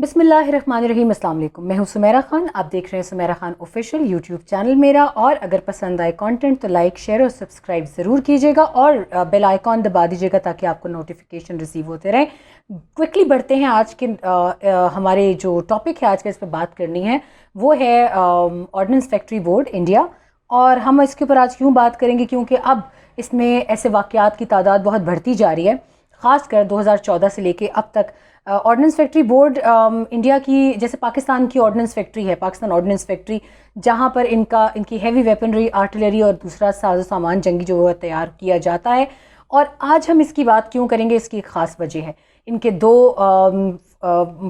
बिस्मिल्लाहिर्रहमानिर्रहीम, अस्सलाम वालेकुम। मैं हूं सुमेरा खान। आप देख रहे हैं Sumera Khan official YouTube channel मेरा। और अगर पसंद आए कंटेंट तो लाइक, शेयर और सब्सक्राइब ज़रूर कीजिएगा और बेल आइकॉन दबा दीजिएगा ताकि आपको नोटिफिकेशन रिसीव होते रहें। क्विकली बढ़ते हैं। आज के हमारे जो टॉपिक है आज का, इस पर बात करनी है, वो है ऑर्डिनेंस फैक्ट्री बोर्ड इंडिया। और हम इसके ऊपर आज क्यों बात करेंगे, क्योंकि अब इसमें ऐसे वाक़यात की तादाद बहुत बढ़ती जा रही है। ख़ासकर 2014 से लेके अब तक ऑर्डिनेंस फैक्ट्री बोर्ड इंडिया की, जैसे पाकिस्तान की ऑर्डिनेंस फैक्ट्री है, पाकिस्तान ऑर्डिनेंस फैक्ट्री, जहाँ पर इनकी हैवी वेपनरी, आर्टिलरी और दूसरा साजो सामान जंगी जो है तैयार किया जाता है। और आज हम इसकी बात क्यों करेंगे, इसकी एक ख़ास वजह है। इनके दो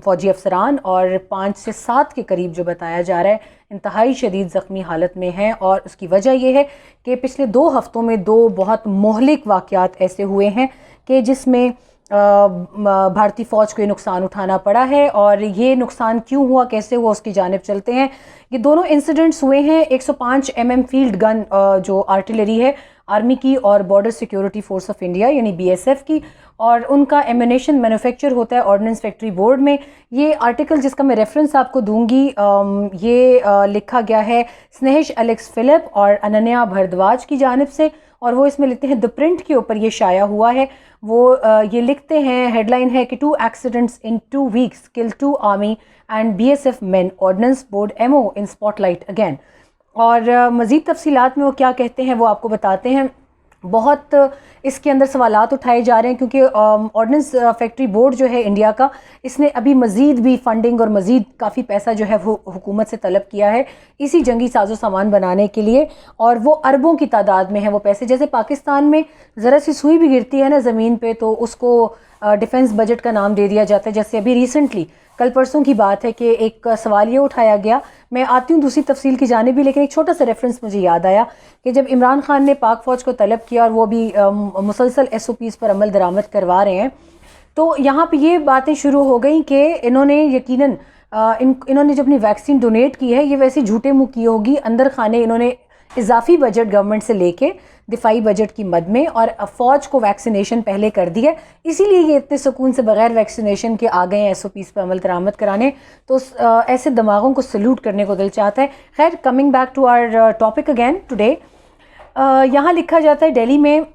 फ़ौजी अफसरान और 5 से 7 के करीब जो बताया जा रहा है इंतहाई शदीद ज़ख्मी हालत में हैं। और उसकी वजह यह है कि पिछले 2 हफ़्तों में 2 बहुत मोहलिक वाक़यात ऐसे हुए हैं कि जिसमें भारतीय फ़ौज को ये नुकसान उठाना पड़ा है। और ये नुकसान क्यों हुआ, कैसे हुआ, उसकी जानिब चलते हैं। ये दोनों इंसिडेंट्स हुए हैं 105 mm फील्ड गन जो आर्टिलरी है आर्मी की और border security force of India यानी BSF की, और उनका एमिनेशन मैन्युफैक्चर होता है ऑर्डिनेंस फैक्ट्री बोर्ड में। ये आर्टिकल जिसका मैं रेफरेंस आपको दूंगी, ये लिखा गया है स्नेहिश एलेक्स फिलिप और अनन्या भारद्वाज की जानिब से। और वो इसमें लिखते हैं, द प्रिंट के ऊपर ये शाया हुआ है। वो ये लिखते हैं, हेडलाइन है कि 2 accidents in 2 weeks kill 2 army and BSF मेन, ordnance board MO in spotlight again. और मज़ीद तफसीलात में वो क्या कहते हैं वो आपको बताते हैं। बहुत इसके अंदर सवालात उठाए जा रहे हैं क्योंकि ऑर्डिनेंस फैक्ट्री बोर्ड जो है इंडिया का, इसने अभी मज़ीद भी फंडिंग और मज़ीद काफ़ी पैसा जो है वो हुकूमत से तलब किया है इसी जंगी साजो सामान बनाने के लिए। और वो अरबों की तादाद में है वो पैसे। जैसे पाकिस्तान में ज़रा सी सुई भी गिरती है ना ज़मीन पे तो उसको डिफेंस बजट का नाम दे दिया जाता है। जैसे अभी रिसेंटली कल परसों की बात है कि एक सवाल ये उठाया गया, मैं आती हूँ दूसरी तफसील की जाने भी, लेकिन एक छोटा सा रेफरेंस मुझे याद आया कि जब इमरान खान ने पाक फ़ौज को तलब किया और वो भी मुसलसल SOPs पर अमल दरामद करवा रहे हैं, तो यहाँ पे ये बातें शुरू हो गई कि इन्होंने यकीनन इन्होंने जब अपनी वैक्सीन डोनेट की है, ये वैसे झूठे मुँह की होगी, अंदर खाने इन्होंने इजाफी बजट गवर्नमेंट से लेके दिफाई बजट की मद में और फ़ौज को वैक्सीनेशन पहले कर दी है। इसीलिए ये इतने सुकून से बगैर वैक्सीनेशन के आ गए हैं SOPs पर अमल दरामद कराने। तो ऐसे दिमागों को सल्यूट करने को दिल चाहता है। खैर, coming back to our topic again today, यहाँ लिखा जाता है दिल्ली में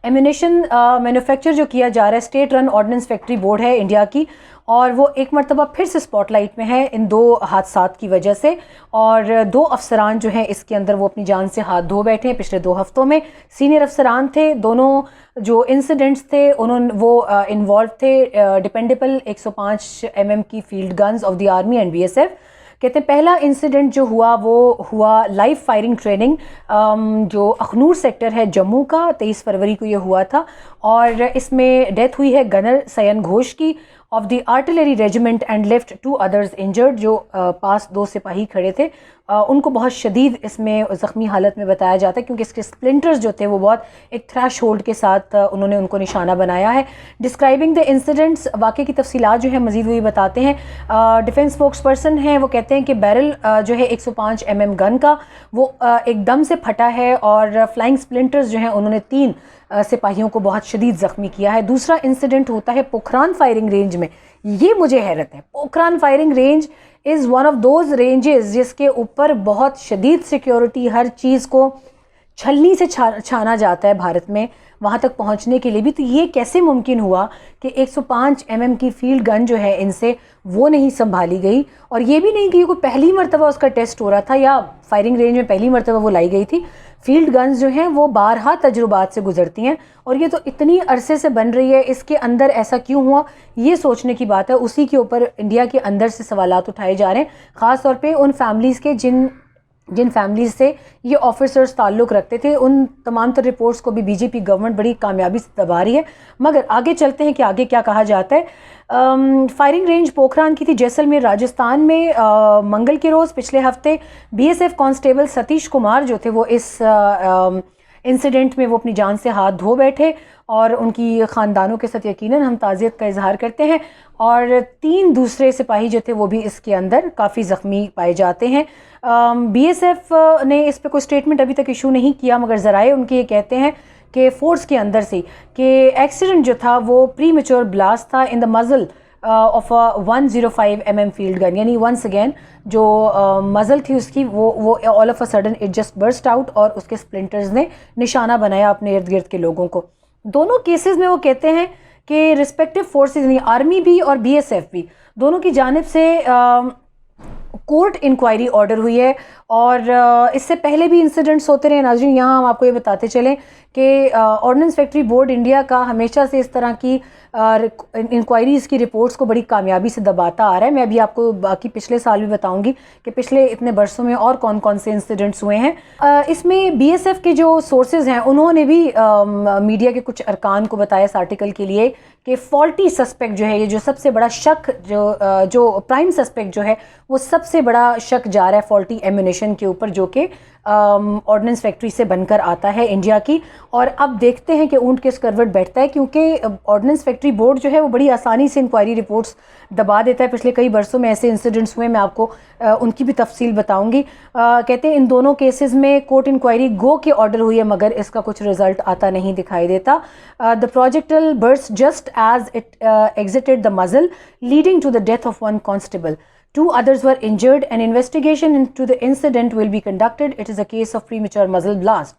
एम्यूनेशन मैन्युफैक्चर जो किया जा रहा है, state run ordnance factory board है इंडिया की, और वो एक मरतबा फिर से स्पॉटलाइट में है इन 2 हादसात की वजह से। और 2 अफसरान जो हैं इसके अंदर वो अपनी जान से हाथ धो बैठे हैं पिछले 2 हफ्तों में। सीनियर अफसरान थे, दोनों जो इंसिडेंट्स थे उन्होंने वो इन्वॉल्व थे डिपेंडेबल 105 mm की field guns of the army and BSF। कहते हैं पहला इंसिडेंट जो हुआ वो हुआ लाइव फायरिंग ट्रेनिंग जो अखनूर सेक्टर है जम्मू का, 23 फरवरी को ये हुआ था। और इसमें डेथ हुई है गनर सयन घोष की of the artillery regiment and left 2 others injured. जो पास 2 सिपाही खड़े थे उनको बहुत शदीद इसमें ज़ख्मी हालत में बताया जाता है क्योंकि इसके स्प्लिंटर्स जो थे वो बहुत एक थ्रैश होल्ड के साथ उन्होंने उनको निशाना बनाया है। डिस्क्राइबिंग द इंसिडेंट्स, वाक़े की तफसीलात जो है मज़ीद वही बताते हैं। डिफेंस स्पोक्स पर्सन हैं, वो कहते हैं कि बैरल जो है 105 mm गन का वो एकदम से फटा है और फ्लाइंग स्प्लिंटर्स जो हैं उन्होंने 3 सिपाहियों को बहुत शदीद ज़ख्मी किया है। दूसरा इंसिडेंट होता है पोखरान फायरिंग रेंज में। ये मुझे हैरत है, Pokhran firing range is one of those ranges जिसके ऊपर बहुत शदीद सिक्योरिटी, हर चीज़ को छलनी से छाना जाता है भारत में वहाँ तक पहुँचने के लिए भी। तो ये कैसे मुमकिन हुआ कि 105 mm की फील्ड गन जो है इनसे वो नहीं संभाली गई। और ये भी नहीं कि कोई पहली मरतबा उसका टेस्ट हो रहा था या फायरिंग रेंज में पहली मरतबा वो लाई गई थी। फील्ड गन्स जो हैं वो बारहा तजुर्बात से गुजरती हैं और ये तो इतनी अरसे से बन रही है, इसके अंदर ऐसा क्यों हुआ, ये सोचने की बात है। उसी के ऊपर इंडिया के अंदर से सवालात उठाए जा रहे हैं, ख़ास तौर पे उन फैमिलीज़ के जिन फैमिलीज़ से ये ऑफिसर्स ताल्लुक़ रखते थे। उन तमाम तर रिपोर्ट्स को भी BJP गवर्नमेंट बड़ी कामयाबी से दबा रही है। मगर आगे चलते हैं कि आगे क्या कहा जाता है। फायरिंग रेंज पोखरान की थी जैसलमेर राजस्थान में। मंगल के रोज़ पिछले हफ्ते BSF कांस्टेबल सतीश कुमार जो थे वो इस इंसिडेंट में वो अपनी जान से हाथ धो बैठे और उनकी ख़ानदानों के साथ यकीनन हम ताज़ियत का इजहार करते हैं। और 3 दूसरे सिपाही जो थे वो भी इसके अंदर काफ़ी ज़ख्मी पाए जाते हैं। BSF ने इस पर कोई स्टेटमेंट अभी तक इशू नहीं किया, मगर ज़राए उनके ये कहते हैं कि फोर्स के अंदर से कि एक्सीडेंट जो था वो प्री मेच्योर ब्लास्ट था in the muzzle of a 105 mm field gun, यानी वंस अगेन जो मज़ल थी उसकी वो all of a sudden it just burst out और उसके स्प्लिंटर्स ने निशाना बनाया अपने इर्द गिर्द के लोगों को। दोनों केसेस में वो कहते हैं कि रिस्पेक्टिव फोर्सेज यानी आर्मी भी और BSF भी दोनों की जानिब से कोर्ट इंक्वायरी ऑर्डर हुई है। और इससे पहले भी इंसिडेंट्स होते रहे नाज़रीन। यहाँ हम आपको ये बताते चलें कि ऑर्डिनेंस फैक्ट्री बोर्ड इंडिया का हमेशा से इस तरह की इंक्वायरीज़ की रिपोर्ट्स को बड़ी कामयाबी से दबाता आ रहा है। मैं अभी आपको बाकी पिछले साल भी बताऊंगी कि पिछले इतने बरसों में और कौन कौन से इंसिडेंट्स हुए हैं। इसमें BSF के जो सोर्सेज हैं उन्होंने भी मीडिया के कुछ अरकान को बताया इस आर्टिकल के लिए कि फॉल्टी सस्पेक्ट जो है, ये जो सबसे बड़ा शक जो प्राइम सस्पेक्ट जो है वो सबसे बड़ा शक जा रहा है फॉल्टी एम्यूनेशन के ऊपर, जो कि ऑर्डिनेंस फैक्ट्री से बनकर आता है इंडिया की। और अब देखते हैं कि ऊंट किस करवट बैठता है, क्योंकि ऑर्डिनेंस फैक्ट्री बोर्ड जो है वो बड़ी आसानी से इंक्वायरी रिपोर्ट्स दबा देता है। पिछले कई बरसों में ऐसे इंसिडेंट्स हुए, मैं आपको उनकी भी तफसील बताऊंगी। कहते हैं इन दोनों केसेस में कोर्ट इंक्वायरी गो के ऑर्डर हुई है मगर इसका कुछ रिजल्ट आता नहीं दिखाई देता। The projectile burst just as it exited the muzzle leading to the death of one constable. Two others were injured. An investigation into the incident will be conducted. It is a case of premature muzzle blast.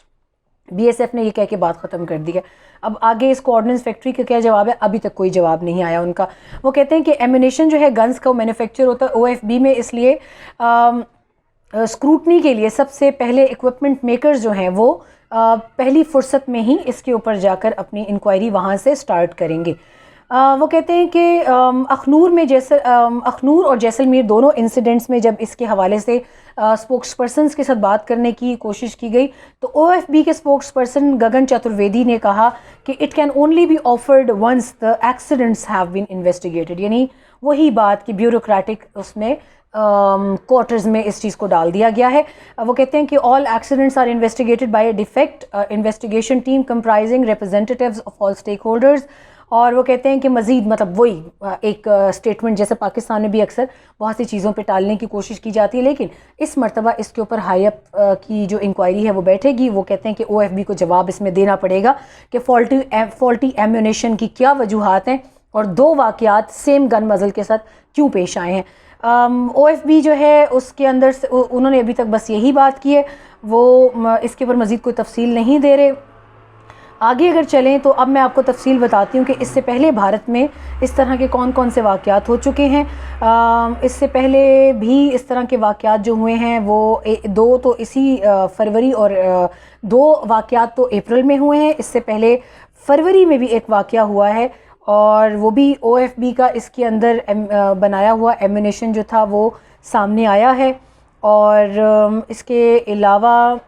BSF ने ये कह के बात ख़त्म कर दी है। अब आगे इसको ऑर्डिनेंस फैक्ट्री का क्या जवाब है, अभी तक कोई जवाब नहीं आया उनका। वो कहते हैं कि एम्यूनेशन जो है गन्स का मैन्युफैक्चर होता है OFB में, इसलिए स्क्रूटनी के लिए सबसे पहले इक्विपमेंट मेकर्स जो हैं वो पहली फुर्सत में ही इसके ऊपर जाकर अपनी इंक्वायरी वहाँ से स्टार्ट करेंगे। वो कहते हैं कि अखनूर और जैसलमेर दोनों इंसिडेंट्स में जब इसके हवाले से स्पोक्स पर्सनस के साथ बात करने की कोशिश की गई तो OFB के स्पोक्स पर्सन गगन चतुर्वेदी ने कहा कि it can only be offered once the accidents have been investigated, यानी वही बात कि ब्यूरोक्रेटिक उसमें क्वार्टर्स में इस चीज़ को डाल दिया गया है। वो कहते हैं कि all accidents are investigated by a defect investigation team comprising representatives of all stakeholders. और वो कहते हैं कि मज़ीद मतलब वही एक स्टेटमेंट जैसे पाकिस्तान में भी अक्सर बहुत सी चीज़ों पे टालने की कोशिश की जाती है, लेकिन इस मर्तबा इसके ऊपर हाई अप की जो इंक्वायरी है वो बैठेगी। वो कहते हैं कि OFB को जवाब इसमें देना पड़ेगा कि फॉल्टी एम्यूनेशन की क्या वजूहात हैं और दो वाक़यात सेम गन मज़ल के साथ क्यों पेश आए हैं। OFB जो है उसके अंदर से उन्होंने अभी तक बस यही बात की है, वो इसके ऊपर मज़ीद कोई तफसील नहीं दे रहे। आगे अगर चलें तो अब मैं आपको तफसील बताती हूँ कि इससे पहले भारत में इस तरह के कौन कौन से वाक़यात हो चुके हैं। इससे पहले भी इस तरह के वाक़यात जो हुए हैं वो दो तो इसी फरवरी और दो वाक़यात तो अप्रैल में हुए हैं। इससे पहले फरवरी में भी एक वाक़या हुआ है और वो भी OFB का इसके अंदर बनाया हुआ एम्यूनेशन जो था वो सामने आया है। और इसके अलावा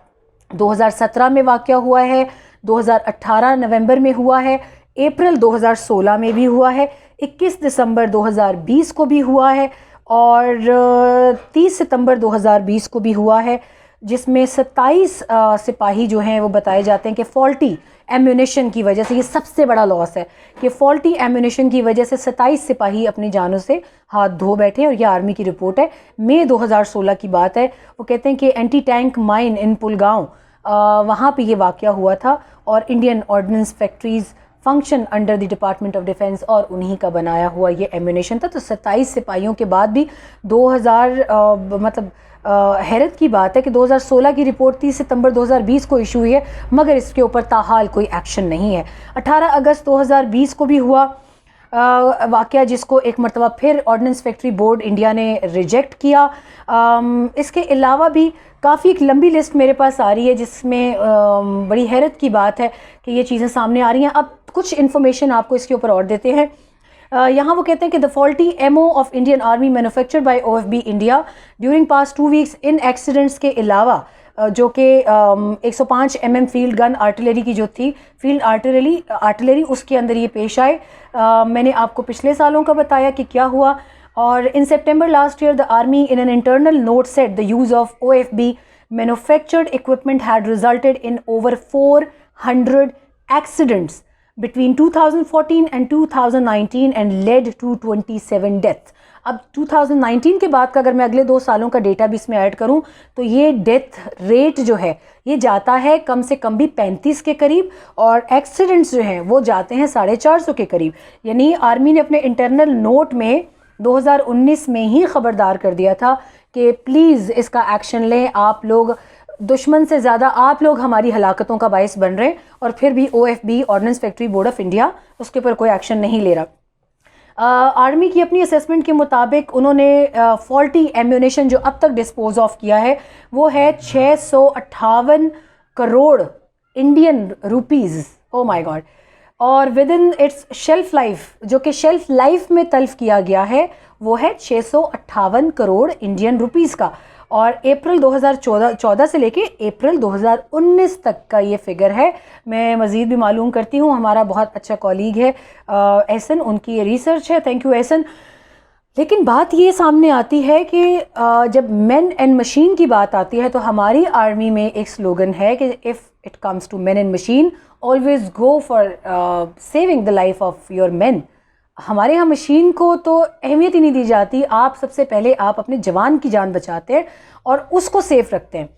2017 में वाक़या हुआ है, 2018 नवंबर में हुआ है, अप्रैल 2016 में भी हुआ है, 21 दिसंबर 2020 को भी हुआ है और 30 सितंबर 2020 को भी हुआ है, जिसमें 27 सिपाही जो हैं वो बताए जाते हैं कि फॉल्टी एम्यूनेशन की वजह से, ये सबसे बड़ा लॉस है कि फॉल्टी एम्यूनेशन की वजह से 27 सिपाही अपनी जानों से हाथ धो बैठे। और ये आर्मी की रिपोर्ट है, मई 2016 की बात है। वो कहते हैं कि anti tank mine in Pulgaon वहाँ पे ये वाक़या हुआ था और Indian ordinance factories function under the department of defence और उन्हीं का बनाया हुआ ये एम्यूनेशन था। तो 27 सिपाहियों के बाद भी 2000 हैरत की बात है कि 2016 की रिपोर्ट 30 सितंबर 2020 को इशू हुई है मगर इसके ऊपर ताहाल कोई एक्शन नहीं है। 18 अगस्त 2020 को भी हुआ वाक़या, जिसको एक मरतबा फिर ऑर्डिनेंस फैक्ट्री बोर्ड इंडिया ने रिजेक्ट किया। इसके अलावा भी काफ़ी एक लंबी लिस्ट मेरे पास आ रही है जिसमें बड़ी हैरत की बात है कि ये चीज़ें सामने आ रही हैं। अब कुछ इन्फॉर्मेशन आपको इसके ऊपर और देते हैं। यहाँ वो कहते हैं कि the faulty MO of Indian army manufactured by OFB India during past 2 weeks in accidents के अलावा जो कि 105 mm फील्ड गन आर्टिलरी की जो थी फील्ड आर्टिलरी उसके अंदर ये पेश आए। मैंने आपको पिछले सालों का बताया कि क्या हुआ। और इन September last year the army in an internal note said the use of OFB manufactured equipment had resulted in over 400 accidents between 2014 and 2019 and led to 27 deaths. अब 2019 के बाद का अगर मैं अगले 2 सालों का डेटा भी इसमें ऐड करूं तो ये डेथ रेट जो है ये जाता है कम से कम भी 35 के करीब, और एक्सीडेंट्स जो हैं वो जाते हैं 450 के करीब। यानी आर्मी ने अपने इंटरनल नोट में 2019 में ही खबरदार कर दिया था कि प्लीज़ इसका एक्शन लें, आप लोग दुश्मन से ज़्यादा आप लोग हमारी हलाकतों का बायस बन रहे हैं, और फिर भी OFB ordnance factory board of India उसके ऊपर कोई एक्शन नहीं ले रहा। आर्मी की अपनी असेसमेंट के मुताबिक उन्होंने फॉल्टी एम्यूनेशन जो अब तक डिस्पोज ऑफ किया है वो है 658 crore Indian rupees, oh my God, और within its shelf life, जो कि शेल्फ लाइफ में तल्फ किया गया है वो है 658 करोड़ इंडियन रुपीज़ का। और अप्रैल 2014 से लेके अप्रैल 2019 तक का ये फिगर है। मैं मज़ीद भी मालूम करती हूँ, हमारा बहुत अच्छा कॉलीग है एहसन, उनकी ये रिसर्च है, थैंक यू एहसन। लेकिन बात ये सामने आती है कि जब मैन एंड मशीन की बात आती है तो हमारी आर्मी में एक स्लोगन है कि if it comes to man and machine always go for saving the life of your man. हमारे यहाँ मशीन को तो अहमियत ही नहीं दी जाती, आप सबसे पहले आप अपने जवान की जान बचाते हैं और उसको सेफ रखते हैं।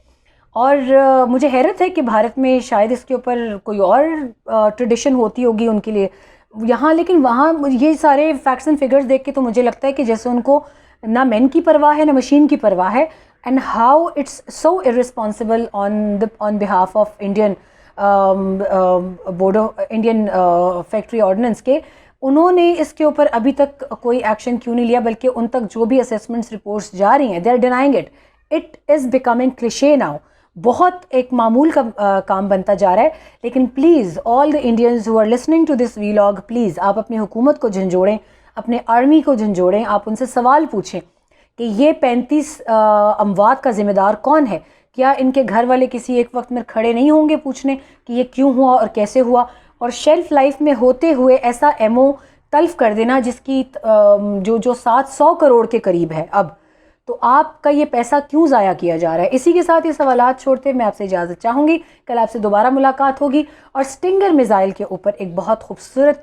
और मुझे हैरत है कि भारत में शायद इसके ऊपर कोई और ट्रेडिशन होती होगी उनके लिए यहाँ, लेकिन वहाँ ये सारे फैक्ट्स एंड फिगर्स देख के तो मुझे लगता है कि जैसे उनको ना मैन की परवाह है ना मशीन की परवाह है, and how it's so irresponsible on behalf of Indian board of Indian factory ordnance के। उन्होंने इसके ऊपर अभी तक कोई एक्शन क्यों नहीं लिया, बल्कि उन तक जो भी असेसमेंट्स रिपोर्ट्स जा रही हैं they are denying it. It is becoming cliche now, बहुत एक मामूल का काम बनता जा रहा है। लेकिन please all the Indians who are listening to this vlog, please आप अपनी हुकूमत को झंझोड़ें, अपने आर्मी को झंझोड़ें, आप उनसे सवाल पूछें कि ये 35 अमवात का ज़िम्मेदार कौन है। क्या इनके घर वाले किसी एक वक्त में खड़े नहीं होंगे पूछने कि ये क्यों हुआ और कैसे हुआ। और शेल्फ लाइफ में होते हुए ऐसा एमओ तल्फ कर देना जिसकी जो 700 करोड़ के करीब है अब, तो आपका ये पैसा क्यों ज़ाया किया जा रहा है। इसी के साथ ये सवालात छोड़ते मैं आपसे इजाज़त चाहूँगी। कल आपसे दोबारा मुलाकात होगी और स्टिंगर मिज़ाइल के ऊपर एक बहुत खूबसूरत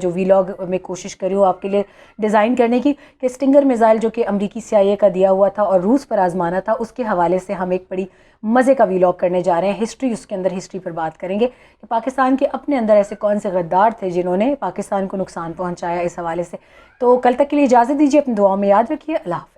जो वीलॉग में कोशिश करी हूँ आपके लिए डिज़ाइन करने की, कि स्टिंगर मिज़ाइल जो कि अमरीकी CIA का दिया हुआ था और रूस पर आजमाना था, उसके हवाले से हम एक बड़ी मज़े का वीलॉग करने जा रहे हैं। हिस्ट्री, उसके अंदर हिस्ट्री पर बात करेंगे कि पाकिस्तान के अपने अंदर ऐसे कौन से गद्दार थे जिन्होंने पाकिस्तान को नुकसान पहुँचाया इस हवाले से। तो कल तक के लिए इजाज़त दीजिए, अपनी दुआओं में याद रखिए। अल्लाह।